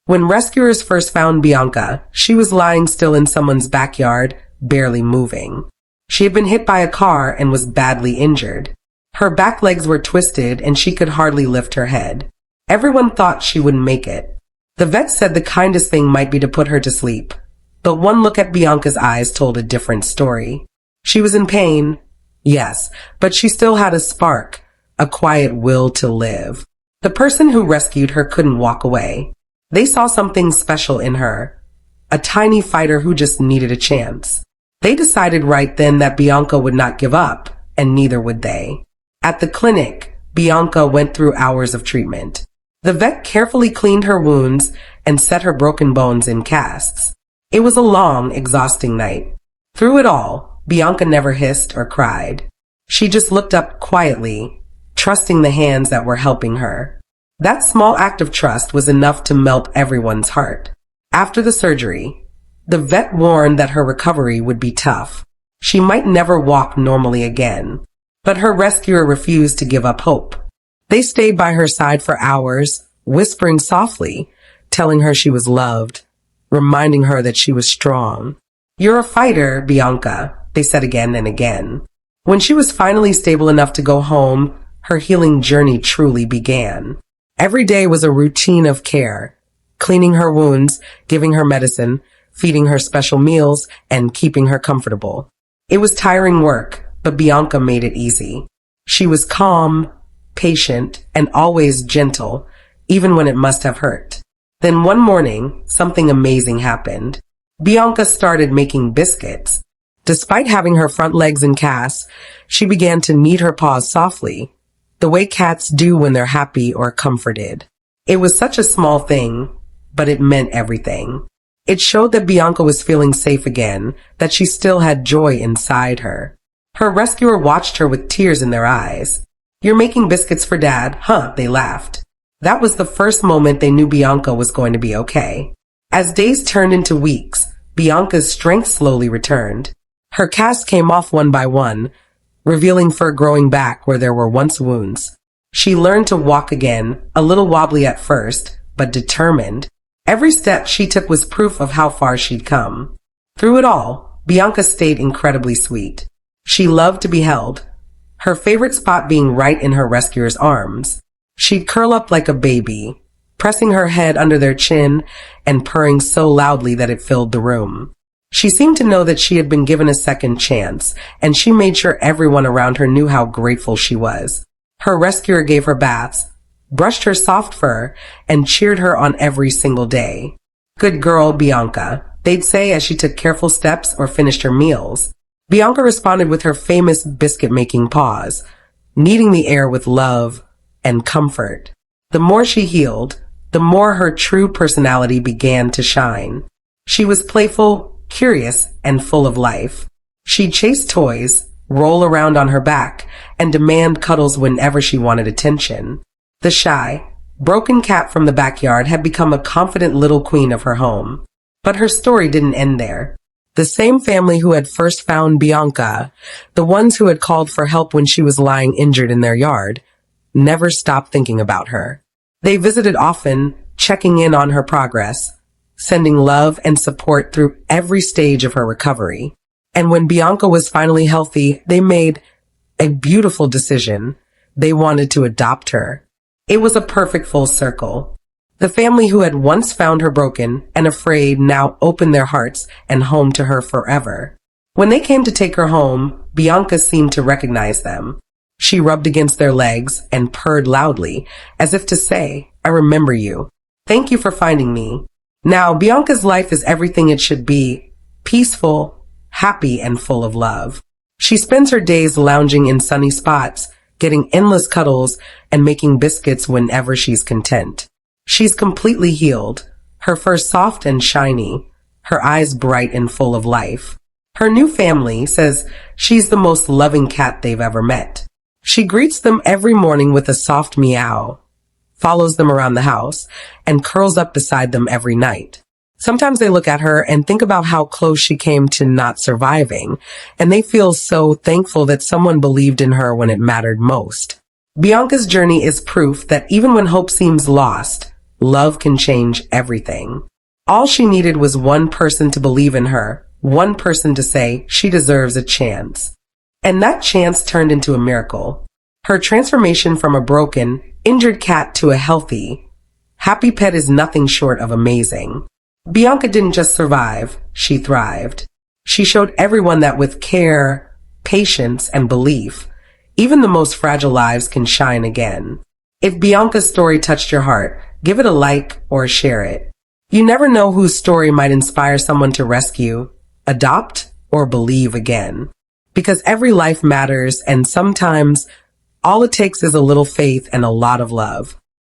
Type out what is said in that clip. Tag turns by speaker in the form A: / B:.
A: When rescuers first found Bianca, she was lying still in someone's backyard, barely moving. She had been hit by a car and was badly injured. Her back legs were twisted and she could hardly lift her head. Everyone thought she wouldn't make it. The vet said the kindest thing might be to put her to sleep. But one look at Bianca's eyes told a different story. She was in pain, yes, but she still had a spark, a quiet will to live. The person who rescued her couldn't walk away. They saw something special in her, a tiny fighter who just needed a chance. They decided right then that Bianca would not give up, and neither would they. At the clinic, Bianca went through hours of treatment. The vet carefully cleaned her wounds and set her broken bones in casts. It was a long, exhausting night. Through it all, Bianca never hissed or cried. She just looked up quietly, trusting the hands that were helping her. That small act of trust was enough to melt everyone's heart. After the surgery, the vet warned that her recovery would be tough. She might never walk normally again. But her rescuer refused to give up hope. They stayed by her side for hours, whispering softly, telling her she was loved, reminding her that she was strong. "You're a fighter, Bianca," they said again and again. When she was finally stable enough to go home, her healing journey truly began. Every day was a routine of care, cleaning her wounds, giving her medicine, feeding her special meals, and keeping her comfortable. It was tiring work, but Bianca made it easy. She was calm, patient, and always gentle, even when it must have hurt. Then one morning, something amazing happened. Bianca started making biscuits. Despite having her front legs in casts, she began to knead her paws softly, the way cats do when they're happy or comforted. It was such a small thing, but it meant everything. It showed that Bianca was feeling safe again, that she still had joy inside her. Her rescuer watched her with tears in their eyes. "You're making biscuits for Dad, huh?" They laughed. That was the first moment they knew Bianca was going to be okay. As days turned into weeks, Bianca's strength slowly returned. Her casts came off one by one, revealing fur growing back where there were once wounds. She learned to walk again, a little wobbly at first, but determined. Every step she took was proof of how far she'd come. Through it all, Bianca stayed incredibly sweet. She loved to be held, her favorite spot being right in her rescuer's arms. She'd curl up like a baby, pressing her head under their chin and purring so loudly that it filled the room. She seemed to know that she had been given a second chance, and she made sure everyone around her knew how grateful she was. Her rescuer gave her baths, brushed her soft fur, and cheered her on every single day. "Good girl, Bianca," they'd say as she took careful steps or finished her meals. Bianca responded with her famous biscuit-making paws, kneading the air with love and comfort. The more she healed, the more her true personality began to shine. She was playful, curious, and full of life. She'd chase toys, roll around on her back, and demand cuddles whenever she wanted attention. The shy, broken cat from the backyard had become a confident little queen of her home. But her story didn't end there. The same family who had first found Bianca, the ones who had called for help when she was lying injured in their yard, never stopped thinking about her. They visited often, checking in on her progress, sending love and support through every stage of her recovery. And when Bianca was finally healthy, they made a beautiful decision. They wanted to adopt her. It was a perfect full circle. The family who had once found her broken and afraid now opened their hearts and home to her forever. When they came to take her home, Bianca seemed to recognize them. She rubbed against their legs and purred loudly, as if to say, "I remember you. Thank you for finding me." Now, Bianca's life is everything it should be, peaceful, happy, and full of love. She spends her days lounging in sunny spots, getting endless cuddles, and making biscuits whenever she's content. She's completely healed, her fur soft and shiny, her eyes bright and full of life. Her new family says she's the most loving cat they've ever met. She greets them every morning with a soft meow, follows them around the house, and curls up beside them every night. Sometimes they look at her and think about how close she came to not surviving, and they feel so thankful that someone believed in her when it mattered most. Bianca's journey is proof that even when hope seems lost, Love can change everything. All she needed was one person to believe in her, one person to say she deserves a chance. And that chance turned into a miracle. Her transformation from a broken, injured cat to a healthy, happy pet is nothing short of amazing. Bianca didn't just survive, she thrived. She showed everyone that with care, patience, and belief, even the most fragile lives can shine again. If Bianca's story touched your heart, give it a like or share it. You never know whose story might inspire someone to rescue, adopt, or believe again. Because every life matters, and sometimes all it takes is a little faith and a lot of love.